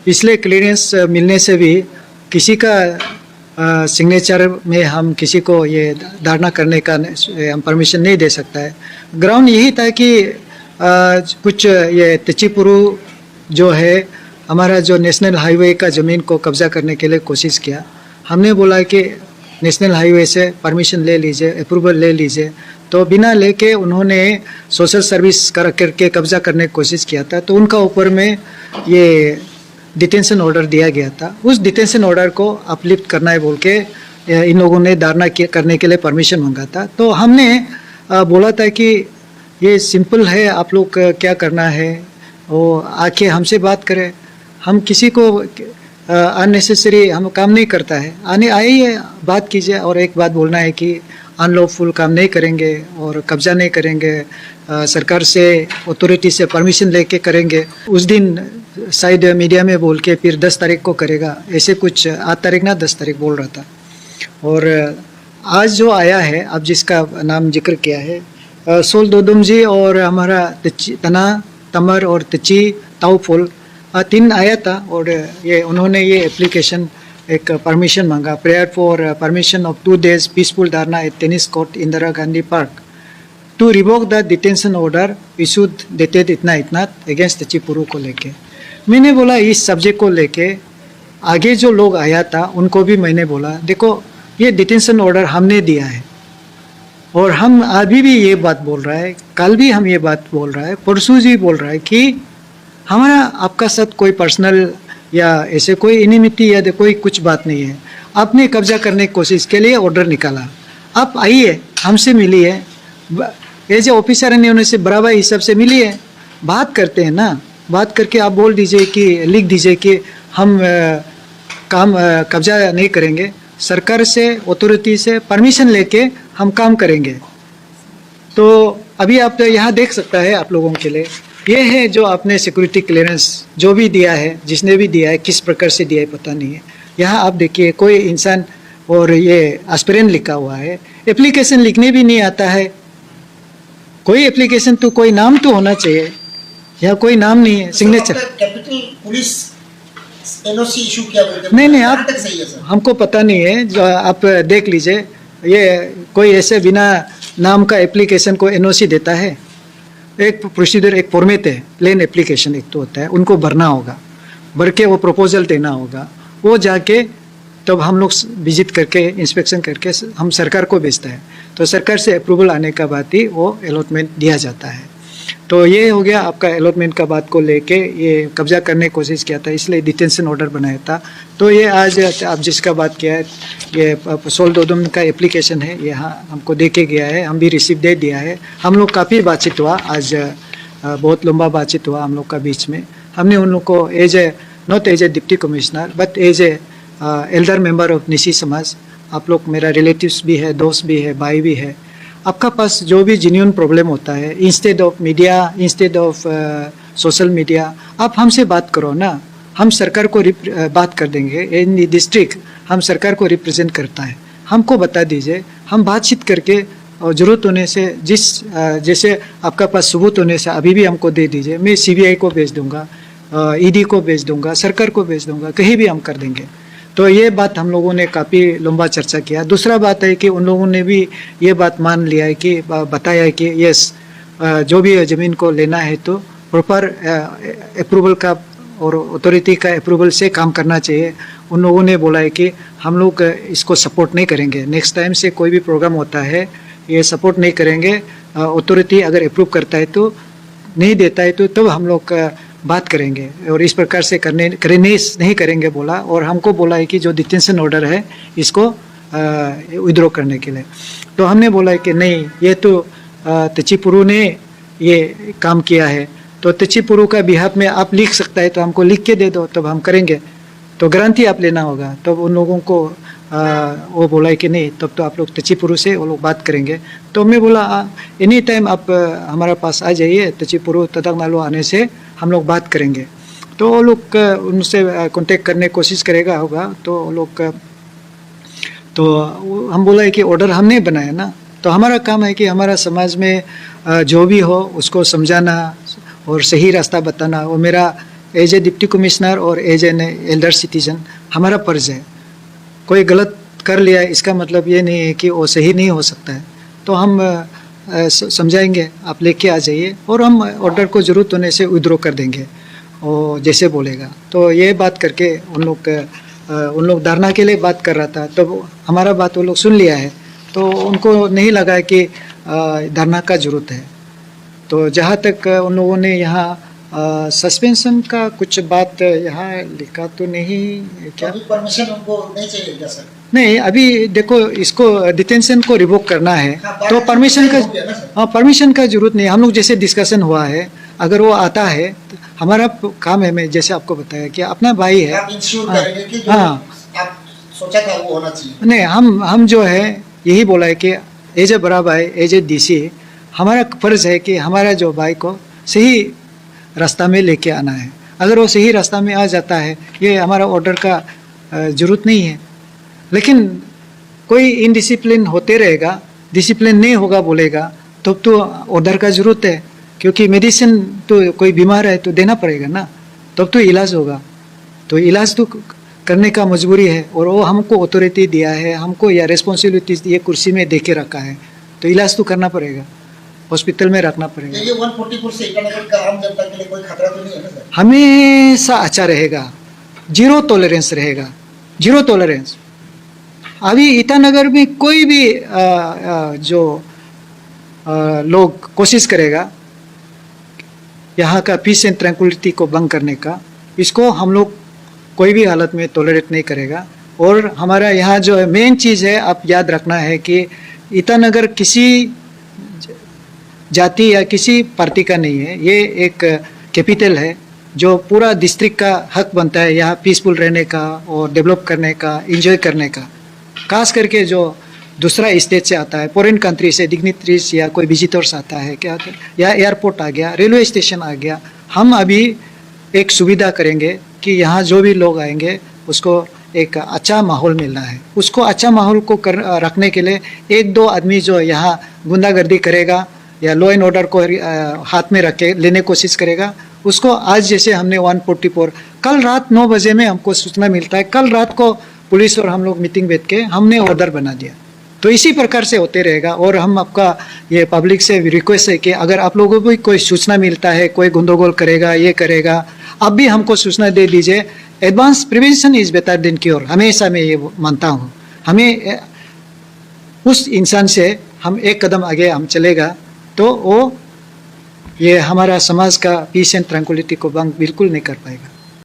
पिछले क्लियरेंस मिलने से भी किसी का सिग्नेचर में हम किसी को ये धारणा करने का हम परमिशन नहीं दे सकता है। ग्राउंड यही था कि कुछ ये तचिपुरु जो है हमारा जो नेशनल हाईवे का ज़मीन को कब्जा करने के लिए कोशिश किया। हमने बोला कि नेशनल हाईवे से परमिशन ले लीजिए, अप्रूवल ले लीजिए, तो बिना लेके उन्होंने सोशल सर्विस करके कब्जा करने की कोशिश किया था। तो उनका ऊपर में ये डिटेंशन ऑर्डर दिया गया था। उस डिटेंशन ऑर्डर को अपलिफ्ट करना है बोल के इन लोगों ने धारणा करने के लिए परमिशन मांगा था। तो हमने बोला था कि ये सिंपल है, आप लोग क्या करना है वो आके हमसे बात करें। हम किसी को अननेसेसरी हम काम नहीं करता है, आइए बात कीजिए। और एक बात बोलना है कि अनलॉफुल काम नहीं करेंगे और कब्जा नहीं करेंगे, सरकार से अथॉरिटी से परमिशन लेके करेंगे। उस दिन शायद मीडिया में बोल के फिर 10 तारीख को करेगा, ऐसे कुछ 8 तारीख ना 10 तारीख बोल रहा था। और आज जो आया है, अब जिसका नाम जिक्र किया है, सोल दोदुम जी और हमारा तना तमर और तची ताउफुल 3 आया था। और ये उन्होंने ये एप्लीकेशन एक परमिशन मांगा, prayer for permission of 2 days peaceful dharna at tennis court Indira Gandhi park to revoke the detention order issued dated इतना अगेंस्ट तचिपुरु को लेके। मैंने बोला इस सब्जेक्ट को लेके आगे जो लोग आया था उनको भी मैंने बोला, देखो ये डिटेंशन ऑर्डर हमने दिया है और हम अभी भी ये बात बोल रहा है, कल भी हम ये बात बोल रहा है, परसों जी बोल रहा है कि हमारा आपका साथ कोई पर्सनल या ऐसे कोई इनिमिटी या कोई कुछ बात नहीं है। आपने कब्जा करने की कोशिश के लिए ऑर्डर निकाला, आप आइए हमसे मिलिए, एज ए ऑफिसर ने उन्हें से बराबर हिसाब से मिलिए, बात करते हैं ना। बात करके आप बोल दीजिए कि लिख दीजिए कि हम काम कब्जा नहीं करेंगे, सरकार से अथॉरिटी से परमिशन लेके हम काम करेंगे। तो अभी आप यहाँ देख सकता है आप लोगों के लिए, ये है जो आपने सिक्योरिटी क्लियरेंस जो भी दिया है, जिसने भी दिया है, किस प्रकार से दिया है पता नहीं है। यहाँ आप देखिए कोई इंसान और ये एस्पिरेंट लिखा हुआ है, एप्लीकेशन लिखने भी नहीं आता है। कोई एप्लीकेशन तो कोई नाम तो होना चाहिए, यहाँ कोई नाम नहीं है, signature. Capital police NOC issue किया नहीं आप हमको पता नहीं है, जो आप देख लीजिए। ये कोई ऐसे बिना नाम का एप्लीकेशन को एनओसी देता है? एक प्रोसीजर, एक फॉर्मेट है, प्लेन एप्लीकेशन एक तो होता है, उनको भरना होगा, भर के वो प्रपोजल देना होगा, वो जाके तब हम लोग विजिट करके इंस्पेक्शन करके हम सरकार को भेजता है। तो सरकार से अप्रूवल आने का बाद ही वो अलॉटमेंट दिया जाता है। तो ये हो गया आपका अलॉटमेंट का बात को लेके, ये कब्जा करने की कोशिश किया था इसलिए डिटेंशन ऑर्डर बनाया था। तो ये आज आप जिसका बात किया है, ये सोल दोदुम का एप्लीकेशन है, यहाँ हमको दे के गया है, हम भी रिसीव दे दिया है। हम लोग काफ़ी बातचीत हुआ आज, बहुत लंबा बातचीत हुआ हम लोग का बीच में। हमने उन लोग को as a not as a deputy commissioner but as a elder member of Nyishi samaj, आप लोग मेरा रिलेटिव्स भी है, दोस्त भी है, भाई भी है, आपका पास जो भी जेन्युइन प्रॉब्लम होता है, instead of media, instead of social media, आप हमसे बात करो ना, हम सरकार को बात कर देंगे। इन डिस्ट्रिक्ट हम सरकार को रिप्रेजेंट करता है, हमको बता दीजिए, हम बातचीत करके और ज़रूरत होने से जैसे आपका पास सबूत होने से अभी भी हमको दे दीजिए, मैं सीबीआई को भेज दूंगा, ईडी को भेज दूंगा, सरकार को भेज दूंगा, कहीं भी हम कर देंगे। तो ये बात हम लोगों ने काफ़ी लंबा चर्चा किया। दूसरा बात है कि उन लोगों ने भी ये बात मान लिया है कि बताया है कि यस, जो भी ज़मीन को लेना है तो प्रॉपर अप्रूवल का और अथॉरिटी का अप्रूवल से काम करना चाहिए। उन लोगों ने बोला है कि हम लोग इसको सपोर्ट नहीं करेंगे, नेक्स्ट टाइम से कोई भी प्रोग्राम होता है ये सपोर्ट नहीं करेंगे, अथॉरिटी अगर अप्रूव करता है तो नहीं देता है तो हम लोग बात करेंगे और इस प्रकार से करने नहीं करेंगे बोला। और हमको बोला है कि जो डिटेंशन ऑर्डर है इसको विड्रॉ करने के लिए। तो हमने बोला है कि नहीं, ये तो तचिपुरु ने ये काम किया है, तो तचिपुरु का बिहाफ में आप लिख सकता है तो हमको लिख के दे दो, तब हम करेंगे। तो गारंटी आप लेना होगा। तब उन लोगों को वो बोला है कि नहीं, तब तो आप लोग तचिपुरु से वो लोग बात करेंगे। तो मैं बोला एनी टाइम आप हमारे पास आ जाइए, तचिपुरु तदंगनालो आने से हम लोग बात करेंगे। तो वो लोग उनसे कांटेक्ट करने की कोशिश करेगा होगा। तो वो लोग तो हम बोला है कि ऑर्डर हमने बनाया ना, तो हमारा काम है कि हमारा समाज में जो भी हो उसको समझाना और सही रास्ता बताना। वो मेरा एज ए डिप्टी कमिश्नर और एज एन एल्डर सिटीजन हमारा फर्ज है। कोई गलत कर लिया इसका मतलब ये नहीं है कि वो सही नहीं हो सकता है। तो हम समझाएंगे, आप लेके आ जाइए और हम ऑर्डर को ज़रूरत होने से विड्रॉ कर देंगे और जैसे बोलेगा। तो ये बात करके उन लोग धरना के लिए बात कर रहा था, तो हमारा बात वो लोग सुन लिया है, तो उनको नहीं लगा कि धरना का ज़रूरत है। तो जहाँ तक उन लोगों ने यहाँ सस्पेंशन का कुछ बात यहाँ लिखा तो नहीं क्या? अभी परमिशन उनको नहीं चाहिए क्या सर? नहीं, अभी देखो इसको डिटेंशन को रिवोक करना है हाँ, तो परमिशन का, हो गया ना सर? हाँ परमिशन का जरूरत नहीं। हम लोग जैसे डिस्कशन हुआ है, अगर वो आता है तो हमारा काम है, मैं जैसे आपको बताया कि अपना भाई है। आप इंश्योर हाँ, करेंगे कि जो हाँ। आप सोचा था वो होना चाहिए। नहीं, हम जो है यही बोला है कि एज ए बड़ा भाई, एज ए डीसी, हमारा फर्ज है कि हमारा जो भाई को सही रास्ता में लेके आना है। अगर वो सही रास्ता में आ जाता है, ये हमारा ऑर्डर का जरूरत नहीं है। लेकिन कोई इनडिसिप्लिन होते रहेगा, डिसिप्लिन नहीं होगा बोलेगा, तो ऑर्डर का जरूरत है, क्योंकि मेडिसिन तो कोई बीमार है तो देना पड़ेगा ना, तब तो इलाज होगा। तो इलाज तो करने का मजबूरी है और वो हमको अथॉरिटी दिया है, हमको या रिस्पॉन्सिबिलिटीज ये कुर्सी में दे के रखा है, तो इलाज तो करना पड़ेगा, हॉस्पिटल में रखना पड़ेगा। ये 144 से ईटानगर का आम जनता के लिए कोई खतरा तो नहीं है ना सर? हमेशा अच्छा रहेगा, जीरो टॉलरेंस रहेगा, जीरो टॉलरेंस। अभी ईटानगर में कोई भी जो लोग कोशिश करेगा यहाँ का पीस एंड ट्रैंक्विलिटी को भंग करने का, इसको हम लोग कोई भी हालत में टॉलरेट नहीं करेगा। और हमारा यहाँ जो मेन चीज़ है, आप याद रखना है कि ईटानगर किसी जाति या किसी पार्टी का नहीं है, ये एक कैपिटल है जो पूरा डिस्ट्रिक्ट का हक बनता है यहाँ पीसफुल रहने का और डेवलप करने का, एंजॉय करने का। खास करके जो दूसरा स्टेट से आता है, फॉरेन कंट्री से डिग्निटरीज या कोई विजिटर्स आता है क्या, या एयरपोर्ट आ गया, रेलवे स्टेशन आ गया, हम अभी एक सुविधा करेंगे कि यहाँ जो भी लोग आएंगे उसको एक अच्छा माहौल मिलना है। उसको अच्छा माहौल को रखने के लिए एक दो आदमी जो यहाँ गुंडागर्दी करेगा या लॉ एंड ऑर्डर को हाथ में रख के लेने कोशिश करेगा, उसको आज जैसे हमने 144, कल रात 9 बजे में हमको सूचना मिलता है, कल रात को पुलिस और हम लोग मीटिंग बैठ के हमने ऑर्डर बना दिया। तो इसी प्रकार से होते रहेगा। और हम आपका ये पब्लिक से रिक्वेस्ट है कि अगर आप लोगों को भी कोई सूचना मिलता है, कोई गुंडोगोल करेगा, ये करेगा, आप भी हमको सूचना दे दीजिए। Advance prevention is better than cure, हमेशा मैं ये मानता हूँ। हमें उस इंसान से हम एक कदम आगे हम चलेगा तो वो ये हमारा समाज का पीस एंड ट्रैंक्विलिटी को भंग बिल्कुल नहीं कर पाएगा।